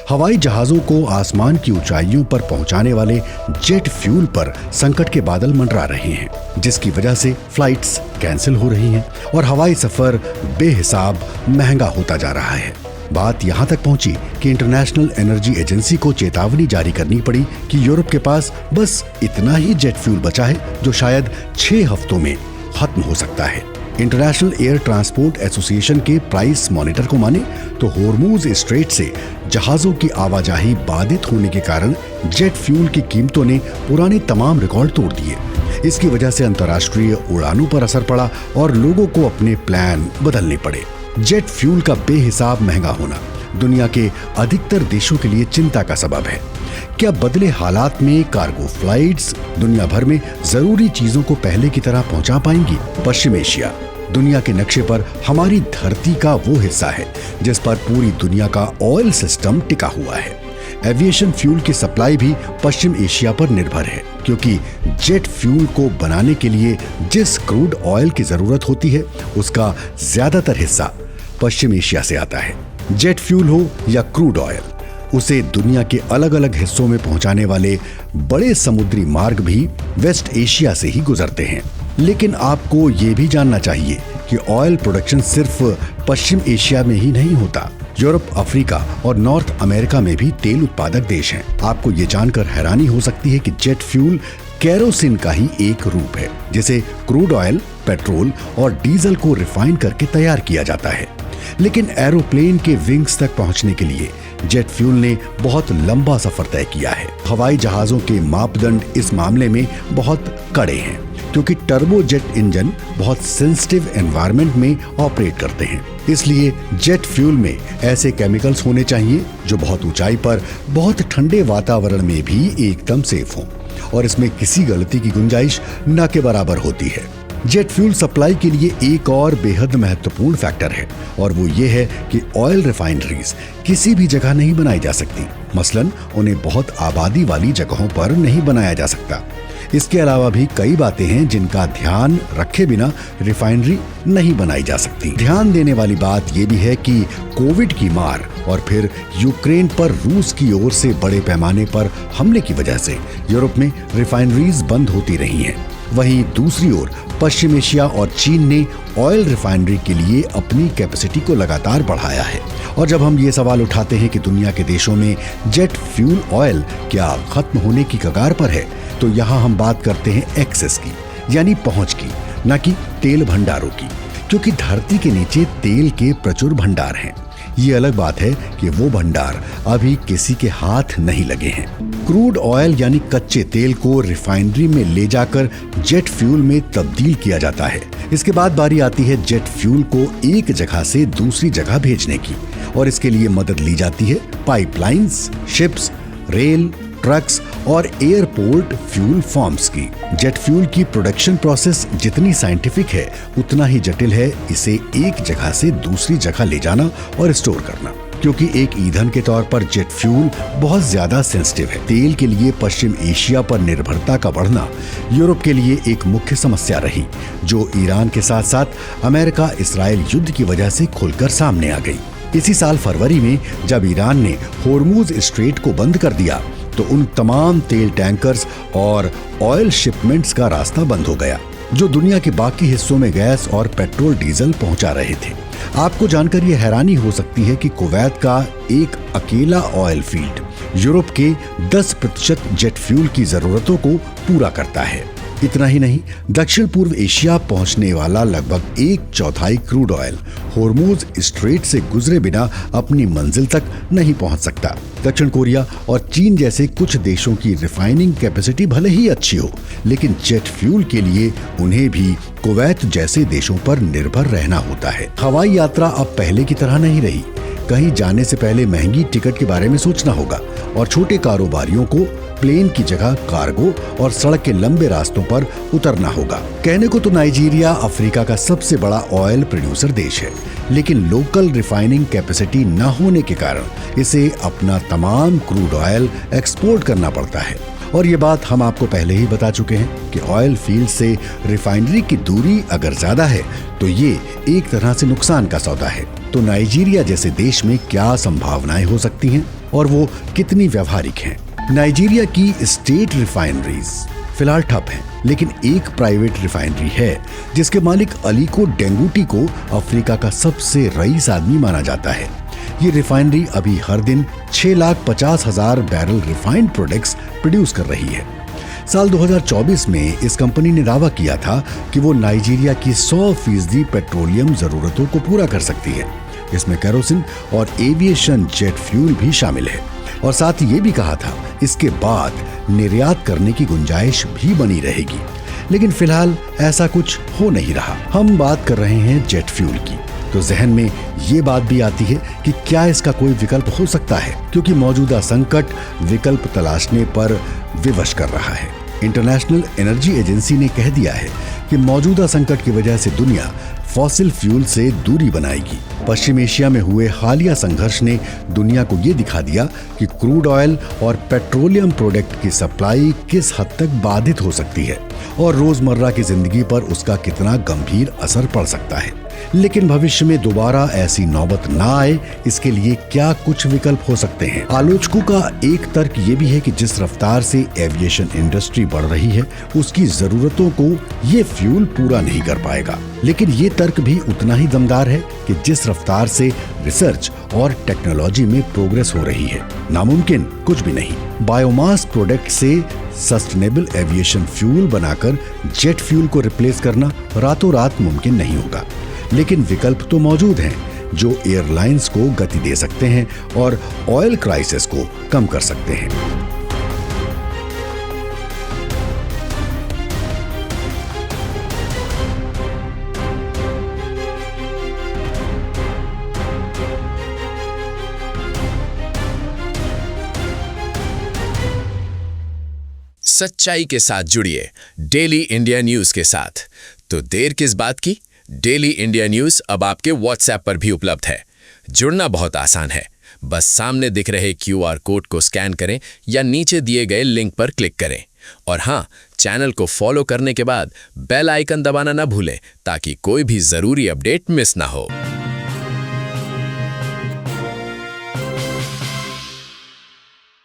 हवाई जहाजों को आसमान की ऊंचाइयों पर पहुंचाने वाले जेट फ्यूल पर संकट के बादल मंडरा रहे हैं, जिसकी वजह से फ्लाइट्स कैंसिल हो रही हैं और हवाई सफर बेहिसाब महंगा होता जा रहा है। बात यहां तक पहुंची कि इंटरनेशनल एनर्जी एजेंसी को चेतावनी जारी करनी पड़ी कि यूरोप के पास बस इतना ही जेट फ्यूल बचा है जो शायद 6 हफ्तों में खत्म हो सकता है। इंटरनेशनल एयर ट्रांसपोर्ट एसोसिएशन के प्राइस मॉनिटर को माने तो होर्मुज स्ट्रेट से जहाजों की आवाजाही बाधित होने के कारण जेट फ्यूल की कीमतों ने पुराने तमाम रिकॉर्ड तोड़ दिए। इसकी वजह से अंतर्राष्ट्रीय उड़ानों पर असर पड़ा और लोगों को अपने प्लान बदलने पड़े। जेट फ्यूल का बेहिसाब महंगा होना दुनिया के अधिकतर देशों के लिए चिंता का सबब है। क्या बदले हालात में कार्गो फ्लाइट्स दुनिया भर में जरूरी चीजों को पहले की तरह पहुंचा पाएंगी? पश्चिम एशिया दुनिया के नक्शे पर हमारी धरती का वो हिस्सा है जिस पर पूरी दुनिया का ऑयल सिस्टम टिका हुआ है। एविएशन फ्यूल की सप्लाई भी पश्चिम एशिया पर निर्भर है, क्योंकि जेट फ्यूल को बनाने के लिए जिस क्रूड ऑयल की जरूरत होती है उसका ज्यादातर हिस्सा पश्चिम एशिया से आता है। जेट फ्यूल हो या क्रूड ऑयल, उसे दुनिया के अलग अलग हिस्सों में पहुंचाने वाले बड़े समुद्री मार्ग भी वेस्ट एशिया से ही गुजरते हैं। लेकिन आपको ये भी जानना चाहिए कि ऑयल प्रोडक्शन सिर्फ पश्चिम एशिया में ही नहीं होता। यूरोप, अफ्रीका और नॉर्थ अमेरिका में भी तेल उत्पादक देश हैं। आपको ये जानकर हैरानी हो सकती है कि जेट फ्यूल केरोसिन का ही एक रूप है, जिसे क्रूड ऑयल, पेट्रोल और डीजल को रिफाइन करके तैयार किया जाता है। लेकिन एरोप्लेन के विंग्स तक पहुंचने के लिए जेट फ्यूल ने बहुत लंबा सफर तय किया है। हवाई जहाजों के मापदंड इस मामले में बहुत कड़े हैं, क्योंकि टर्बोजेट इंजन बहुत सेंसिटिव एनवायरनमेंट में ऑपरेट करते हैं। इसलिए जेट फ्यूल में ऐसे केमिकल्स होने चाहिए जो बहुत ऊंचाई पर बहुत ठंडे वातावरण में भी एकदम सेफ हों, और इसमें किसी गलती की गुंजाइश न के बराबर होती है। जेट फ्यूल सप्लाई के लिए एक और बेहद महत्वपूर्ण फैक्टर है, और वो ये है कि ऑयल रिफाइनरीज किसी भी जगह नहीं बनाई जा सकती। मसलन उन्हें बहुत आबादी वाली जगहों पर नहीं बनाया जा सकता। इसके अलावा भी कई बातें हैं जिनका ध्यान रखे बिना रिफाइनरी नहीं बनाई जा सकती। ध्यान देने वाली बात यह भी है कि कोविड की मार और फिर यूक्रेन पर रूस की ओर से बड़े पैमाने पर हमले की वजह से यूरोप में रिफाइनरीज बंद होती रही हैं। वहीं दूसरी ओर पश्चिम एशिया और चीन ने ऑयल रिफाइनरी के लिए अपनी कैपेसिटी को लगातार बढ़ाया है। और जब हम ये सवाल उठाते हैं कि दुनिया के देशों में जेट फ्यूल ऑयल क्या खत्म होने की कगार पर है, तो यहाँ हम बात करते हैं एक्सेस की, यानी पहुंच की, न कि तेल भंडारों की, क्योंकि धरती के नीचे तेल के प्रचुर भंडार हैं। ये अलग बात है कि वो भंडार अभी किसी के हाथ नहीं लगे हैं। क्रूड ऑयल यानी कच्चे तेल को रिफाइनरी में ले जाकर जेट फ्यूल में तब्दील किया जाता है। इसके बाद बारी आती है जेट फ्यूल को एक जगह से दूसरी जगह भेजने की, और इसके लिए मदद ली जाती है पाइपलाइंस, शिप्स, रेल, ट्रक्स और एयरपोर्ट फ्यूल फॉर्म्स की। जेट फ्यूल की प्रोडक्शन प्रोसेस जितनी साइंटिफिक है उतना ही जटिल है इसे एक जगह से दूसरी जगह ले जाना और स्टोर करना, क्योंकि एक ईंधन के तौर पर जेट फ्यूल बहुत ज्यादा सेंसिटिव है। तेल के लिए पश्चिम एशिया पर निर्भरता का बढ़ना यूरोप के लिए एक मुख्य समस्या रही, जो ईरान के साथ साथ अमेरिका इसराइल युद्ध की वजह से खुलकर सामने आ गई। इसी साल फरवरी में जब ईरान ने होर्मुज स्ट्रेट को बंद कर दिया तो उन तमाम तेल टैंकर्स और ऑयल शिपमेंट्स का रास्ता बंद हो गया, जो दुनिया के बाकी हिस्सों में गैस और पेट्रोल डीजल पहुंचा रहे थे। आपको जानकर ये हैरानी हो सकती है कि कुवैत का एक अकेला ऑयल फील्ड यूरोप के 10% जेट फ्यूल की जरूरतों को पूरा करता है। इतना ही नहीं, दक्षिण पूर्व एशिया पहुंचने वाला लगभग 1/4 क्रूड ऑयल होर्मुज स्ट्रेट से गुजरे बिना अपनी मंजिल तक नहीं पहुंच सकता। दक्षिण कोरिया और चीन जैसे कुछ देशों की रिफाइनिंग कैपेसिटी भले ही अच्छी हो, लेकिन जेट फ्यूल के लिए उन्हें भी कुवैत जैसे देशों पर निर्भर रहना होता है। हवाई यात्रा अब पहले की तरह नहीं रही। कहीं जाने से पहले महंगी टिकट के बारे में सोचना होगा, और छोटे कारोबारियों को प्लेन की जगह कार्गो और सड़क के लंबे रास्तों पर उतरना होगा। कहने को तो नाइजीरिया अफ्रीका का सबसे बड़ा ऑयल प्रोड्यूसर देश है, लेकिन लोकल रिफाइनिंग कैपेसिटी न होने के कारण इसे अपना तमाम क्रूड ऑयल एक्सपोर्ट करना पड़ता है। और ये बात हम आपको पहले ही बता चुके हैं कि ऑयल फील्ड से रिफाइनरी की दूरी अगर ज्यादा है तो ये एक तरह से नुकसान का सौदा है। तो नाइजीरिया जैसे देश में क्या संभावनाएं हो सकती हैं? और वो कितनी व्यावहारिक हैं। नाइजीरिया की स्टेट रिफाइनरीज फिलहाल ठप हैं, लेकिन एक प्राइवेट रिफाइनरी है जिसके मालिक अलीको डेंगूटी को अफ्रीका का सबसे रईस आदमी माना जाता है। ये रिफाइनरी अभी हर दिन 6,50,000 बैरल रिफाइंड प्रोडक्ट्स प्रोड्यूस कर रही है। साल 2024 में इस कंपनी ने दावा किया था कि वो नाइजीरिया की 100% पेट्रोलियम जरूरतों को पूरा कर सकती है। इसमें केरोसिन और एविएशन जेट फ्यूल भी शामिल है, और साथ ही ये भी कहा था इसके बाद निर्यात करने की गुंजाइश भी बनी रहेगी। लेकिन फिलहाल ऐसा कुछ हो नहीं रहा। हम बात कर रहे हैं जेट फ्यूल की, तो जहन में ये बात भी आती है कि क्या इसका कोई विकल्प हो सकता है, क्योंकि मौजूदा संकट विकल्प तलाशने पर विवश कर रहा है। इंटरनेशनल एनर्जी एजेंसी ने कह दिया है कि मौजूदा संकट की वजह से दुनिया फॉसिल फ्यूल से दूरी बनाएगी। पश्चिम एशिया में हुए हालिया संघर्ष ने दुनिया को ये दिखा दिया कि क्रूड ऑयल और पेट्रोलियम प्रोडक्ट की सप्लाई किस हद तक बाधित हो सकती है और रोजमर्रा की जिंदगी पर उसका कितना गंभीर असर पड़ सकता है। लेकिन भविष्य में दोबारा ऐसी नौबत ना आए, इसके लिए क्या कुछ विकल्प हो सकते हैं। आलोचकों का एक तर्क ये भी है कि जिस रफ्तार से एविएशन इंडस्ट्री बढ़ रही है, उसकी जरूरतों को ये फ्यूल पूरा नहीं कर पाएगा। लेकिन ये तर्क भी उतना ही दमदार है कि जिस रफ्तार से रिसर्च और टेक्नोलॉजी में प्रोग्रेस हो रही है, नामुमकिन कुछ भी नहीं। बायोमास प्रोडक्ट से सस्टेनेबल एविएशन फ्यूल बनाकर जेट फ्यूल को रिप्लेस करना रातों रात मुमकिन नहीं होगा, लेकिन विकल्प तो मौजूद हैं जो एयरलाइंस को गति दे सकते हैं और ऑयल क्राइसिस को कम कर सकते हैं। सच्चाई के साथ जुड़िए डेली इंडिया न्यूज के साथ। तो देर किस बात की? डेली इंडिया न्यूज अब आपके व्हाट्सएप पर भी उपलब्ध है। जुड़ना बहुत आसान है, बस सामने दिख रहे QR कोड को स्कैन करें या नीचे दिए गए लिंक पर क्लिक करें। और हाँ, चैनल को फॉलो करने के बाद बेल आइकन दबाना ना भूलें ताकि कोई भी जरूरी अपडेट मिस ना हो।